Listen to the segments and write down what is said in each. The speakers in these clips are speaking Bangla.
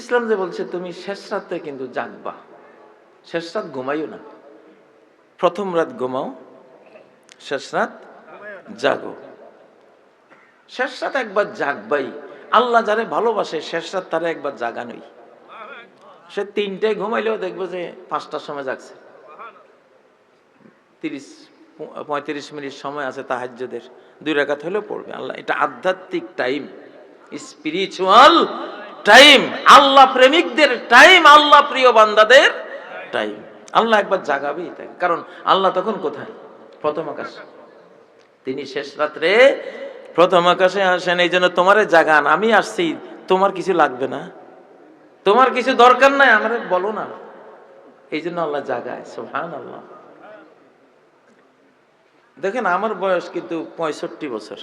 ইসলাম যে বলছে তুমি শেষ রাতে কিন্তু জাগবা, শেষ রাত ঘুমাইও না, প্রথম রাত ঘুমাও, শেষ রাত জাগো। শেষ রাত একবার জাগবাই। আল্লাহ যারে ভালোবাসে শেষ রাত তারে একবার জাগানোই। সে 3টায় ঘুমাইলেও দেখবো যে 5টার সময় জাগছে। 35 মিনিট সময় আছে তাহাজ্জুদের, 2 রাকাত হলেও পড়বে। আল্লাহ, এটা আধ্যাত্মিক টাইম, স্পিরিচুয়াল টাইম, আল্লাহ প্রেমিকদের টাইম, আল্লাহ প্রিয় বান্দাদের টাইম। আল্লাহ একবার জাগাবেই তাকে, কারণ আল্লাহ তখন কোথায়? প্রথম আকাশ। তিনি শেষ রাত্রে প্রথম আকাশে আসেন। এই জন্য তোমারে জাগান, আমি আসছি, তোমার কিছু লাগবে না, তোমার কিছু দরকার নাই, আমারে বলো না। এই জন্য আল্লাহ জাগায়। সুবহানাল্লাহ। দেখেন আমার বয়স কিন্তু 65 বছর,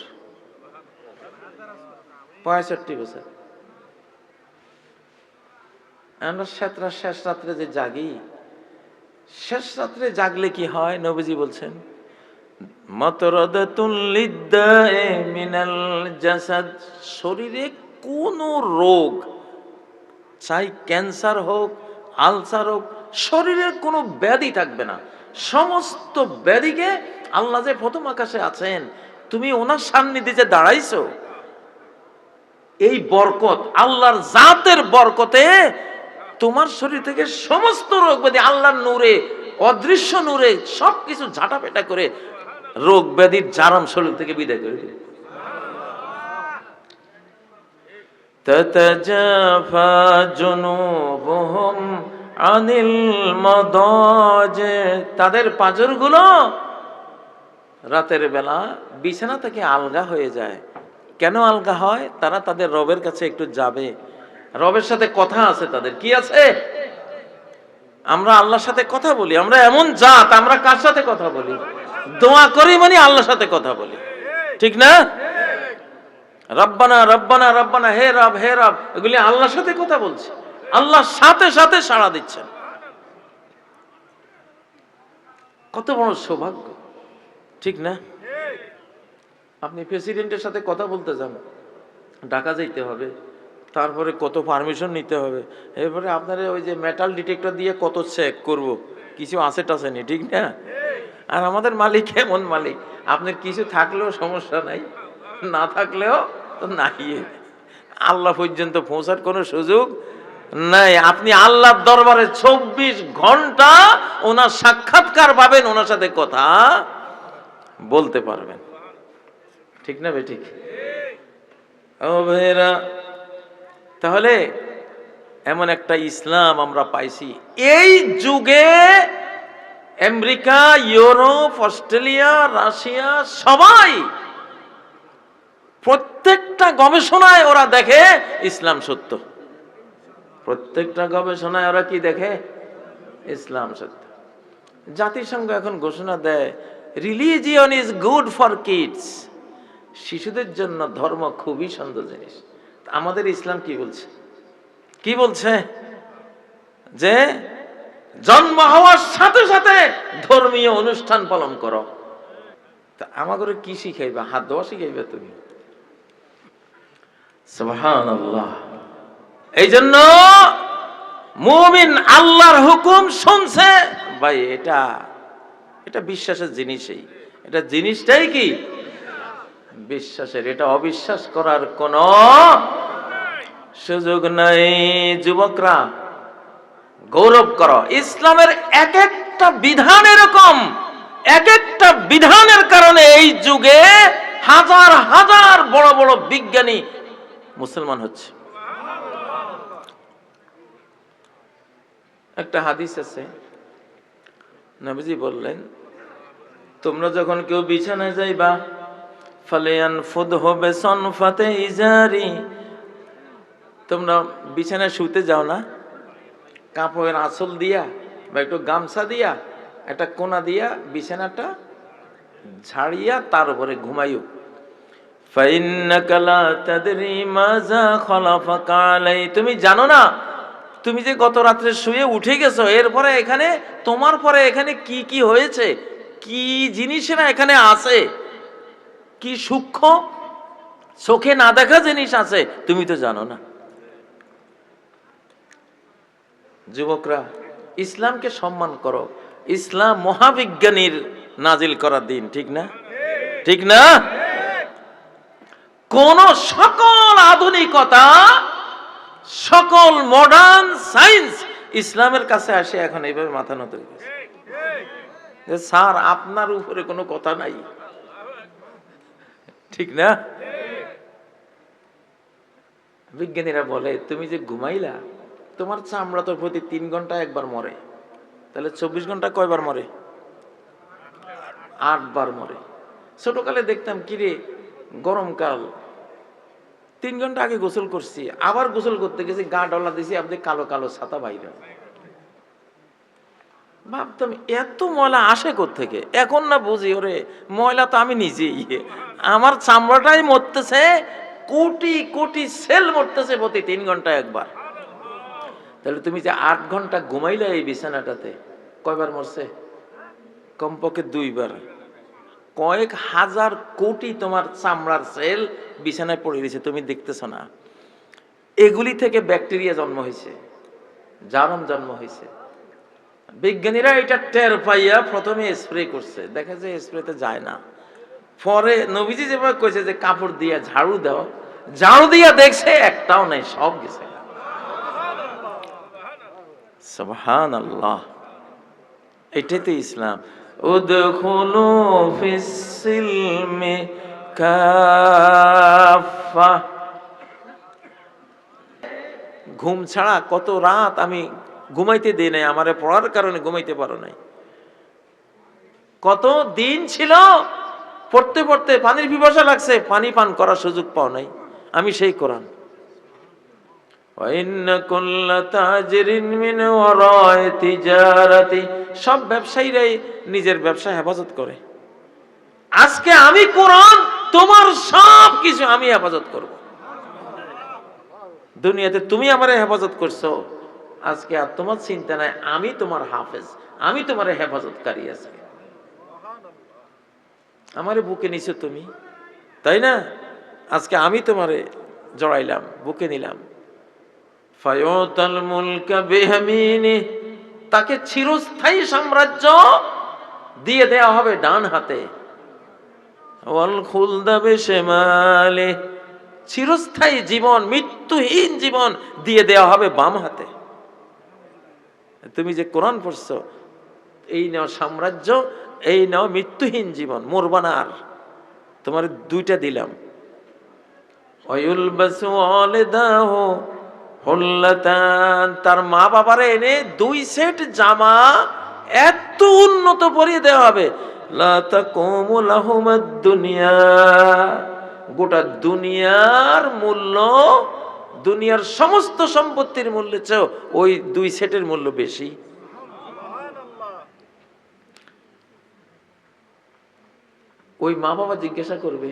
65 বছর। আমরা শেষ রাত্রে যে জাগি, শেষ রাত্রে জাগলে কি হয়? নবীজি বলছেন মাতরাদাতুল লিদ্দায়ে মিনাল জাসাদ, শরীরে কোন রোগ, চাই ক্যান্সার হোক, আলসার হোক, শরীরের কোনো ব্যাধি থাকবে না। সমস্ত ব্যাধিকে আল্লাহ যে প্রথম আকাশে আছেন, তুমি ওনার সান্নিধ্যে যে দাঁড়াইছো, এই বরকত, আল্লাহর জাতের বরকতে তোমার শরীর থেকে সমস্ত রোগ ব্যাধি আল্লাহর নূরে, অদৃশ্য নূরে সবকিছু ঝাঁটাপেটা করে রোগ ব্যাধির জারাম শরীর থেকে বিদায় করে দিবে। তাতাজাফা জুনুবুহুম আনিল মাদাজি, তাদের পাঁজরগুলো রাতের বেলা বিছানা থেকে আলগা হয়ে যায়। কেন আলগা হয়? তারা তাদের রবের কাছে একটু যাবে, রবের সাথে কথা আছে তাদের। কি আছে? আমরা আল্লাহর সাথে কথা বলি। আমরা এমন জাত, আমরা কার সাথে কথা বলি? দোয়া করি মানে আল্লাহর সাথে কথা বলি, ঠিক না? রব্বানা রব্বানা রব্বানা, হে রব হে রব, এগুলি আল্লাহর সাথে কথা বলছে, আল্লাহর সাথে সাথে সাড়া দিচ্ছেন। কত বড় সৌভাগ্য, ঠিক না? আপনি প্রেসিডেন্টের সাথে কথা বলতে যান, ঢাকা যাইতে হবে, তারপরে কত পারমিশন নিতে হবে, এরপরে আপনার ওই যে মেটাল ডিটেক্টর দিয়ে কত চেক করব, কিছু আছে টাছেনি, ঠিক না? আর আমাদের মালিক এমন মালিক, আপনার কিছু থাকলেও সমস্যা নাই, না থাকলেও তো নাই, আল্লাহ পর্যন্ত পৌঁছার কোনো সুযোগ নাই। আপনি আল্লাহর দরবারে 24 ঘন্টা ওনার সাক্ষাৎকার পাবেন, ওনার সাথে কথা বলতে পারবেন, ঠিক না বেঠিক? ও ভাইরা, তাহলে এমন একটা ইসলাম আমরা পাইছি। এই যুগে আমেরিকা, ইউরোপ, অস্ট্রেলিয়া, রাশিয়া সবাই প্রত্যেকটা গবেষণায় ওরা দেখে ইসলাম সত্য। প্রত্যেকটা গবেষণায় ওরা কি দেখে? ইসলাম সত্য। জাতিসংঘ এখন ঘোষণা দেয় religion is good for kids, শিশুদের জন্য ধর্ম খুবই সুন্দর জিনিস। আমাদের ইসলাম কি বলছে? কি বলছে? যে জন্ম হওয়ার সাথে সাথে ধর্মীয় অনুষ্ঠান পালন করো। তা আমাদের কি শিখাইবা? হাত ধোয়া শিখাইবা তুমি? সুবহানাল্লাহ। এই জন্য মুমিন আল্লাহর হুকুম শুনছে, ভাই এটা বিশ্বাসের জিনিসই, এটা জিনিসটাই কি? বিশ্বাসের। এটা অবিশ্বাস করার কোন সুযোগ নাই। যুবকরা গৌরব করো, ইসলামের এক একটা বিধান এরকম, এক একটা বিধানের কারণে এই যুগে হাজার হাজার বড় বড় বিজ্ঞানী মুসলমান হচ্ছে। একটা হাদিস আছে, নবীজি বললেন, তোমরা যখন কেউ বিছানায় যাইবা, ফালিয়ানফুদহু বিসনফাতি ইজারি, তোমরা বিছানায় শুতে যাও না, কাপড়ের আঁচল দিয়া বা একটু গামছা দিয়া, একটা কোনা দিয়া বিছানাটা ঝাড়িয়া তার উপরে ঘুমাইও। ফাইন্নাকা লা তাদরি মাজা খলাফাকা আলাই, তুমি জানো না তুমি যে গত রাত্রে শুয়ে উঠে গেছো, এরপরে এখানে তোমার পরে এখানে কি কি হয়েছে, কি জিনিসেরা এখানে আছে, কি সূক্ষ্ম চোখে না দেখা জিনিস আছে, তুমি তো জানো না। যুবকরা, ইসলামকে সম্মান করো। ইসলাম মহাবিজ্ঞানীর নাজিল করার দিন, ঠিক না? ঠিক না? কোন সকল আধুনিকতা, সকল মডার্ন সায়েন্স ইসলামের কাছে আসে এখন এইভাবে মাথা নত হয়ে গেছে। স্যার, আপনার উপরে কোনো কথা নাই, ঠিক না? বিজ্ঞানীরা বলে, তুমি যে ঘুমাইলা, তোমার চামড়া তো প্রতি 3 ঘন্টা একবার মরে, তাহলে 24 ঘন্টা কয়বার মরে? 8 বার মরে। ছোটকালে দেখতাম, কিরে গরমকাল, 3 ঘন্টা আগে গোসল করছি, আবার গোসল করতে গেছি, গা ডলা দিছি, আপনি কালো কালো ছাতা বাইরে। ভাবতাম এত ময়লা আসে কোত্থেকে? এখন না বুঝি, ওরে ময়লা তো আমি নিজেই, আমার চামড়াটাই মরতেছে, কোটি কোটি সেল মরতেছে প্রতি 3 ঘন্টা একবার। তাহলে তুমি যে 8 ঘন্টা ঘুমাইলে এই বিছানাটাতে, কয়বার মরছে? কমপক্ষে 2 বার। কয়েক হাজার কোটি তোমার চামড়ার সেল বিছানায় পড়ে দিয়েছে, তুমি দেখতেছ না? এগুলি থেকে ব্যাকটেরিয়া জন্ম হয়েছে, জারম জন্ম হয়েছে। বিজ্ঞানীরা এটা টের পাইয়া প্রথমে স্প্রে করছে, দেখে যে স্প্রেতে যায় না। পরে নবীজি যেভাবে কইছে যে কাপড় দিয়ে ঝাড়ু দাও, ঝাড়ু দিয়া দেখছে একটাও নাই, সব গেছে। সুবহানাল্লাহ, এটাই তো ইসলাম। উদখুলু ফিস সিলমি কাফা। ঘুম ছাড়া কত রাত আমি ঘুমাইতে দেই নাই, আমারে পড়ার কারণে ঘুমাইতে পারো নাই। কত দিন ছিল পড়তে পড়তে পানির পিপাসা লাগছে, পানি পান করার সুযোগ পাও নাই। আমি সেই কোরআন। সব ব্যবসায়ীরাই নিজের ব্যবসা হেফাজত করে। আজকে আমি কোরআন, তোমার সব কিছু আমি হেফাজত করব। দুনিয়াতে তুমি আমারে হেফাজত করছো, আজকে আর তোমার চিন্তা নাই, আমি তোমার হাফেজ, আমি তোমার হেফাজতকারী। আজকে আমারে বুকে নিছো তুমি, তাই না? আজকে আমি তোমারে জড়াইলাম, বুকে নিলাম। ফায়ুতাল মুলকা বিয়ামিনি, তাকে চিরস্থায়ী সাম্রাজ্য দিয়ে দেয়া হবে ডান হাতে। ওয়াল খুলদা বিশমালি, চিরস্থায়ী জীবন, মৃত্যুহীন জীবন দিয়ে দেওয়া হবে বাম হাতে। তুমি যে কোরআন পড়ছো, এই নাও সাম্রাজ্য, এই নাও মৃত্যুহীন জীবন, মরবা না আর। তোমার 2টা দিলাম। ওয়ায়ুলবাসু ওয়ালিদাহু হুল্লাতান, তার মা বাবারে এনে 2 সেট জামা এত উন্নত পরিয়ে দেওয়া হবে। লা তাকুমু লাহুমাদ দুনিয়া, গোটা দুনিয়ার মূল্য, দুনিয়ার সমস্ত সম্পত্তির মূল্যের চেয়ে ওই 2 সেটের মূল্য বেশি। ওই মা বাবা জিজ্ঞাসা করবে,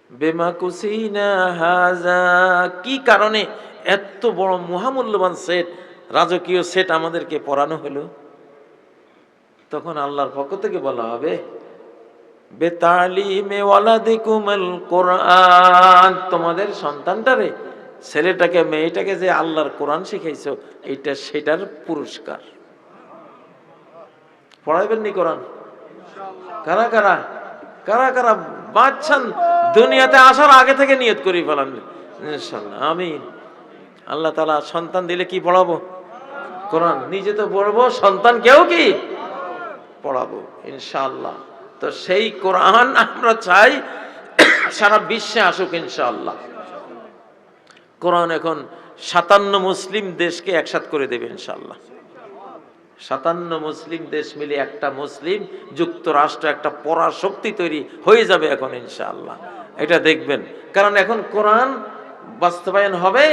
বেমা কুসিনা হাজা, কি কারণে এত বড় মহামূল্যবান সেট, রাজকীয় সেট আমাদেরকে পরানো হলো? তখন আল্লাহর পক্ষ থেকে বলা হবে, বেতালিমে ওয়ালাদিকুমুল কোরআন, তোমাদের সন্তানটারে, ছেলেটাকে মেয়েটাকে যে আল্লাহর কোরআন শিখাইছো, এইটা সেটার পুরস্কার। পড়াইবেন নি কোরআন? কারা কারা কারা কারা বাচ্চান দুনিয়াতে আসার আগে থেকে নিয়ত করি ফেলান ইনশাআল্লাহ, আমিন। আল্লাহ তাআলা সন্তান দিলে কি পড়াবো? কোরআন। নিজে তো পড়বো, সন্তানকেও কি পড়াবো ইনশাআল্লাহ। তো সেই কোরআন আমরা চাই সারা বিশ্বে আসুক ইনশাআল্লাহ। কোরআন এখন 57 মুসলিম দেশকে একসাথ করে দেবে ইনশাআল্লাহ। 57 মুসলিম দেশ মিলে একটা মুসলিম যুক্তরাষ্ট্র, একটা পরাশক্তি তৈরি হয়ে যাবে এখন ইনশাআল্লাহ। এটা দেখবেন, কারণ এখন কোরআন বাস্তবায়ন হবে।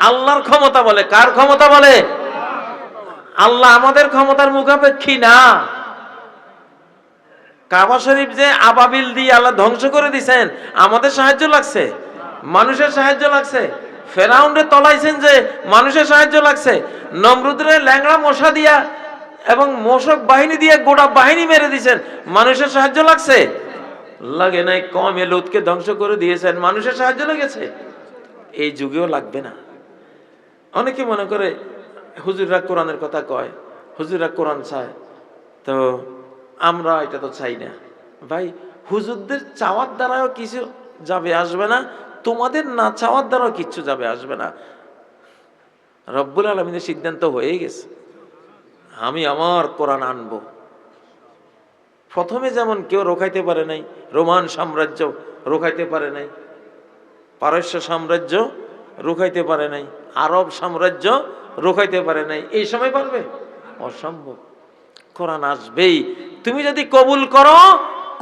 আল্লাহর ক্ষমতা বলে, কার ক্ষমতা বলে? আল্লাহ আমাদের ক্ষমতার মুখাপেক্ষী না। কাবা শরীফ যে আবাবিল দিয়ে আল্লাহ ধ্বংস করে দিয়েছেন, আমাদের সাহায্য লাগছে? মানুষের সাহায্য লাগছে? ফেরাউনরে তলাইছেন যে, মানুষের সাহায্য লাগছে? নমরুদের ল্যাংড়া মশা দিয়া এবং মশক বাহিনী দিয়ে গোটা বাহিনী মেরে দিয়েছেন, মানুষের সাহায্য লাগছে? লাগে নাই। কওমে লূতকে ধ্বংস করে দিয়েছেন, মানুষের সাহায্য লেগেছে? এই যুগেও লাগবে না। অনেকে মনে করে হুজুররা কোরআনের কথা কয়, হুজুররা কোরআন চায়, তো আমরা এটা তো চাই না ভাই। হুজুরদের চাওয়ার দ্বারাও কিছু যাবে আসবে না, তোমাদের না চাওয়ার দ্বারাও কিচ্ছু যাবে আসবে না। রব্বুল আলামিনের সিদ্ধান্ত হয়ে গেছে, আমি আমার কোরআন আনবো। প্রথমে যেমন কেউ রোখাইতে পারে নাই, রোমান সাম্রাজ্য রোখাইতে পারে নাই, পারস্য সাম্রাজ্য রোখাইতে পারে নাই, আরব সাম্রাজ্য রোখাইতে পারে নাই, এই সময় পারবে? অসম্ভব। কোরআন আসবেই। তুমি যদি কবুল করো,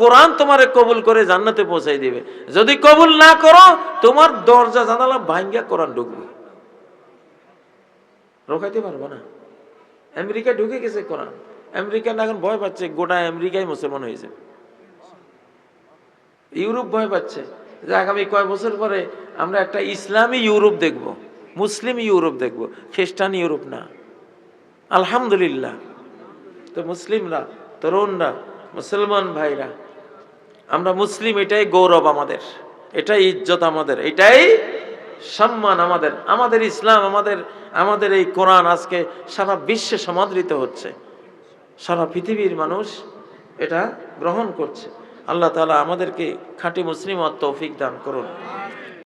কোরআন তোমারে কবুল করে জান্নাতে পৌঁছাই দিবে। যদি কবুল না করো, তোমার দরজা জানালা ভাঙ্গা কোরআন ঢুকবে, রোখাইতে পারবো না। আমেরিকা ঢুকে গেছে কোরআন, আমেরিকা এখন ভয় পাচ্ছে, গোটা আমেরিকাই মুসলমান হয়েছে। ইউরোপ ভয় পাচ্ছে যে আগামী কয় বছর পরে আমরা একটা ইসলামী ইউরোপ দেখব, মুসলিম ইউরোপ দেখব, খ্রিস্টান ইউরোপ না। আলহামদুলিল্লাহ। তো মুসলিমরা, তরুণরা, মুসলমান ভাইরা, আমরা মুসলিম, এটাই গৌরব আমাদের, এটাই ইজ্জত আমাদের, এটাই সম্মান আমাদের। আমাদের ইসলাম, আমাদের এই কোরআন আজকে সারা বিশ্বে সমাদৃত হচ্ছে, সারা পৃথিবীর মানুষ এটা গ্রহণ করছে। আল্লাহ তাআলা আমাদেরকে খাঁটি মুসলিম হওয়ার তৌফিক দান করুন।